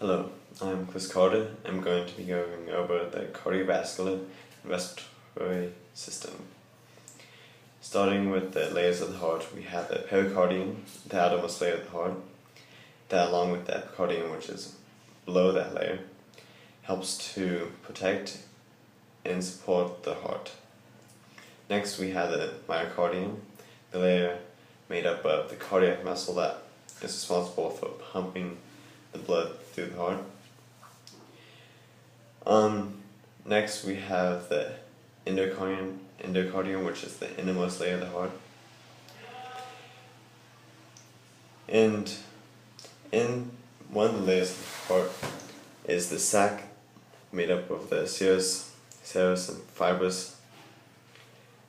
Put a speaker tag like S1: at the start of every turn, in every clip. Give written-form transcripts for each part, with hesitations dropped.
S1: Hello, I'm Chris Carter. I'm going to be going over the cardiovascular and respiratory system. Starting with the layers of the heart, we have the pericardium, the outermost layer of the heart, that along with the epicardium, which is below that layer, helps to protect and support the heart. Next we have the myocardium, the layer made up of the cardiac muscle that is responsible for pumping the blood through the heart. Next we have the endocardium, which is the innermost layer of the heart. And in one of the layers of the heart is the sac made up of the serous and fibrous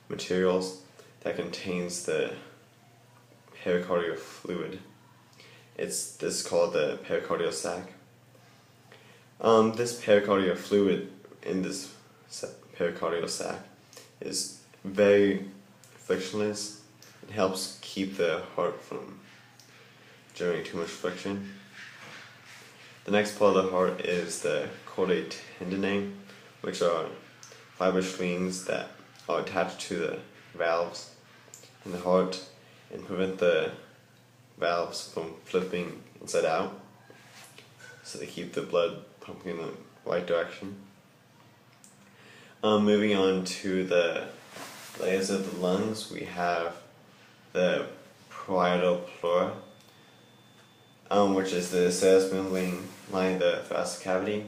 S1: materials that contains the pericardial fluid. This is called the pericardial sac. This pericardial fluid in this pericardial sac is very frictionless. It helps keep the heart from generating too much friction. The next part of the heart is the chordae tendineae, which are fibrous strings that are attached to the valves in the heart and prevent the valves from flipping inside out, so they keep the blood pumping in the right direction. Moving on to the layers of the lungs, we have the parietal pleura, which is the serous membrane lining the thoracic cavity.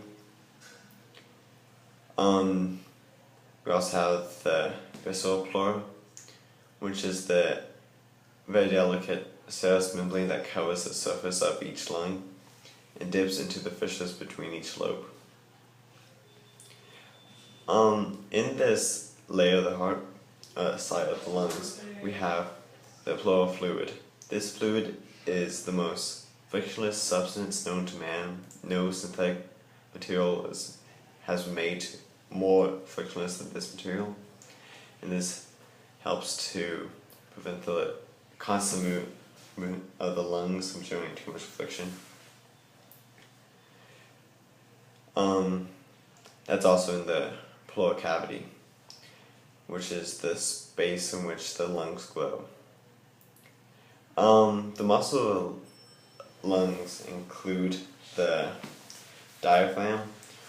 S1: We also have the visceral pleura, which is the very delicate serous membrane that covers the surface of each lung and dips into the fissures between each lobe. In this layer of the heart, side of the lungs, we have the pleural fluid. This fluid is the most frictionless substance known to man. No synthetic material has been made more frictionless than this material, and this helps to prevent the constant movement of the lungs from generating too much friction. That's also in the pleural cavity, which is the space in which the lungs grow. The muscle of lungs include the diaphragm,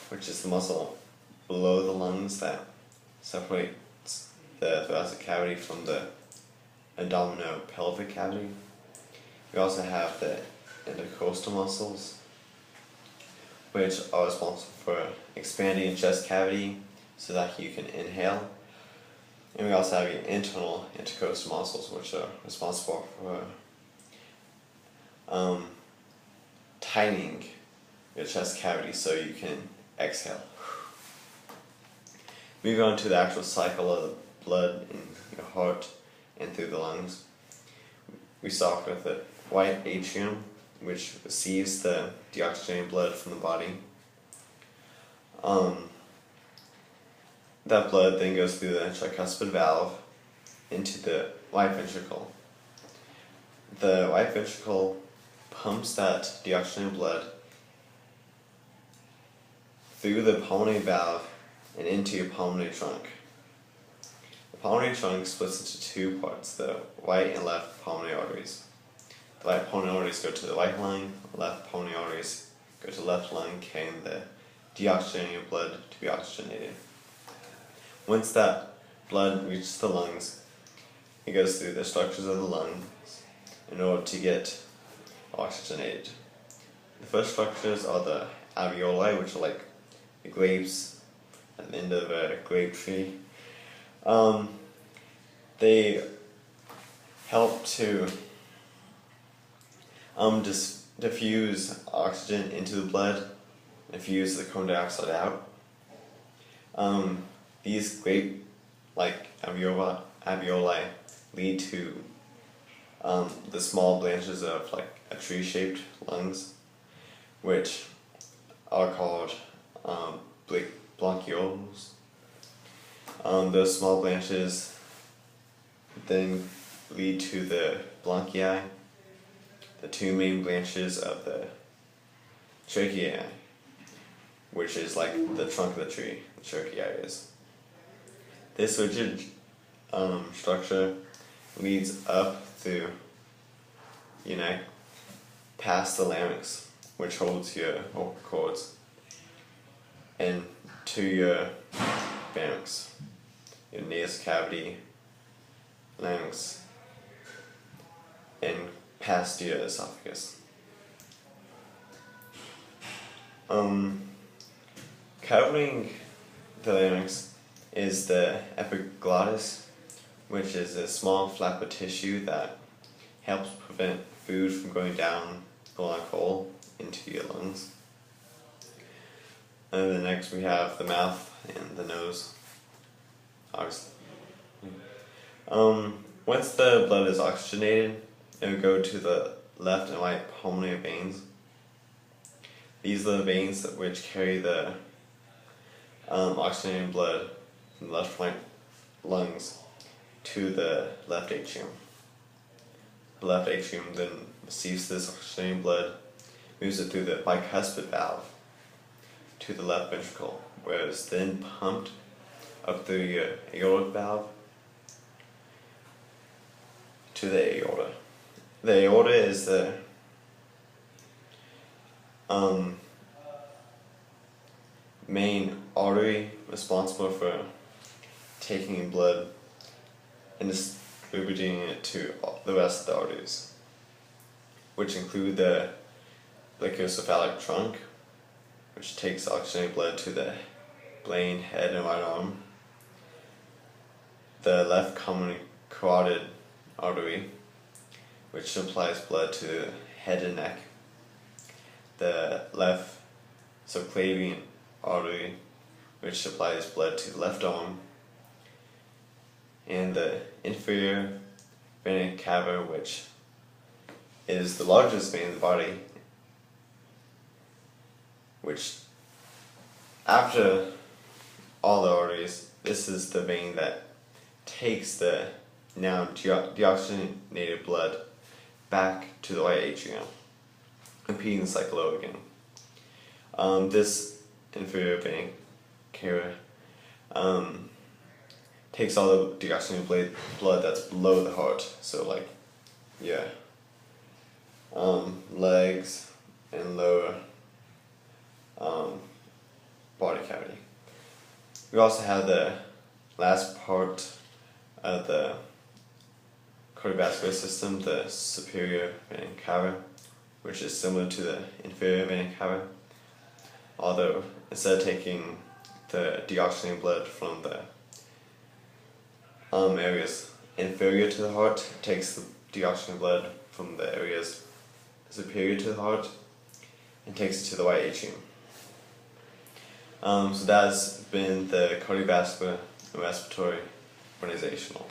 S1: which is the muscle below the lungs that separates the thoracic cavity from the abdominopelvic cavity. We also have the intercostal muscles, which are responsible for expanding the chest cavity so that you can inhale. And we also have your internal intercostal muscles, which are responsible for tightening your chest cavity so you can exhale. Moving on to the actual cycle of the blood in your heart and through the lungs, we start with the white atrium, which receives the deoxygenated blood from the body. That blood then goes through the tricuspid valve into the right ventricle. The right ventricle pumps that deoxygenated blood through the pulmonary valve and into your pulmonary trunk. The pulmonary trunk splits into two parts, the right and left pulmonary arteries. The right pulmonary arteries go to the right lung, the left pulmonary arteries go to the left lung, carrying the deoxygenated blood to be oxygenated. Once that blood reaches the lungs, it goes through the structures of the lungs in order to get oxygenated. The first structures are the alveoli, which are like the grapes at the end of a grape tree. They help to diffuse oxygen into the blood, diffuse the carbon dioxide out. These grape-like alveoli lead to the small branches of like a tree-shaped lungs, which are called bronchioles. Those small branches then lead to the bronchi, the two main branches of the tracheae, which is like the trunk of the tree, the trachea areas. This rigid structure leads up through your neck past the larynx, which holds your vocal cords, and to your pharynx, your nasal cavity, larynx, and past your esophagus. Covering the larynx is the epiglottis, which is a small flap of tissue that helps prevent food from going down the lung hole into your lungs. And then next we have the mouth and the nose, obviously. Once the blood is oxygenated, it will go to the left and right pulmonary veins. These are the veins which carry the oxygenated blood from the left and right lungs to the left atrium. The left atrium then receives this oxygenated blood, moves it through the bicuspid valve to the left ventricle, where it's then pumped up through your aortic valve to the aorta. The aorta is the main artery responsible for taking blood and distributing it to the rest of the arteries, which include the brachiocephalic trunk, which takes oxygenated blood to the brain, head, and right arm, the left common carotid artery, which supplies blood to the head and neck, the left subclavian artery, which supplies blood to the left arm, and the inferior vena cava, which is the largest vein in the body, which after all the arteries, this is the vein that takes the now deoxygenated blood back to the right atrium, repeating the cycle over again. This inferior vena cava takes all the deoxygenated blood that's below the heart, so like, legs and lower body cavity. We also have the last part of the cardiovascular system, the superior vena cava, which is similar to the inferior vena cava, although instead of taking the deoxygenated blood from the areas inferior to the heart, it takes the deoxygenated blood from the areas superior to the heart and takes it to the right atrium. So that has been the cardiovascular and respiratory organizational.